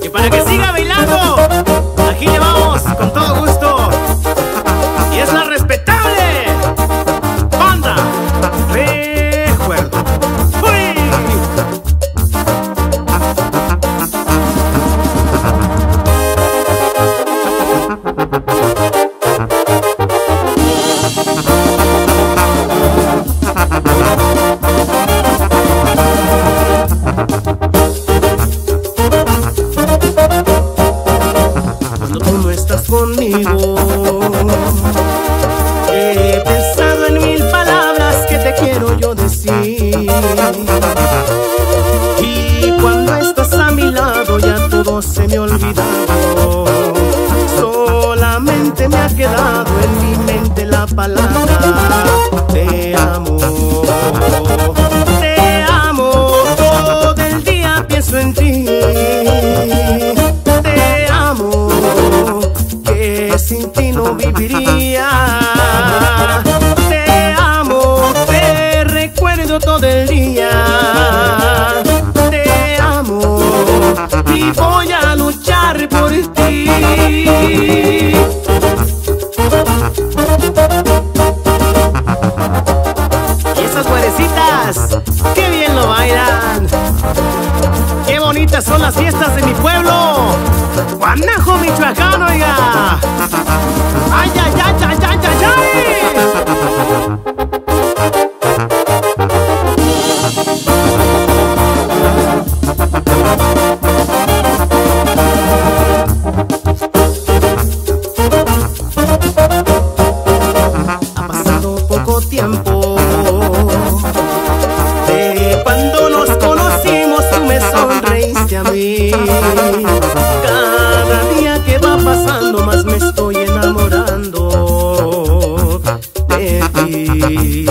Y para que siga bailando, aquí le vamos con todo gusto. Y es la respetable banda Recuerdo. ¡Uy! Cuando tú no estás conmigo, he pensado en mil palabras que te quiero yo decir. Y cuando estás a mi lado ya todo se me ha olvidado. Solamente me ha quedado en mi mente la palabra te amo. Te amo, todo el día pienso en ti. Te amo, que sin ti no viviría. Te amo, te recuerdo todo el día. Te amo y voy a luchar por ti. Y esas güerecitas, qué bien lo bailan. Qué bonitas son las fiestas de mi pueblo, Guanajo, Michoacán, oiga. Ay, ay, ay, ay, ay, ay, ay. Ha pasado poco tiempo de cuando nos conocimos, tú me sonreíste a mí. Cada día que va pasando más me estoy enamorando de ti.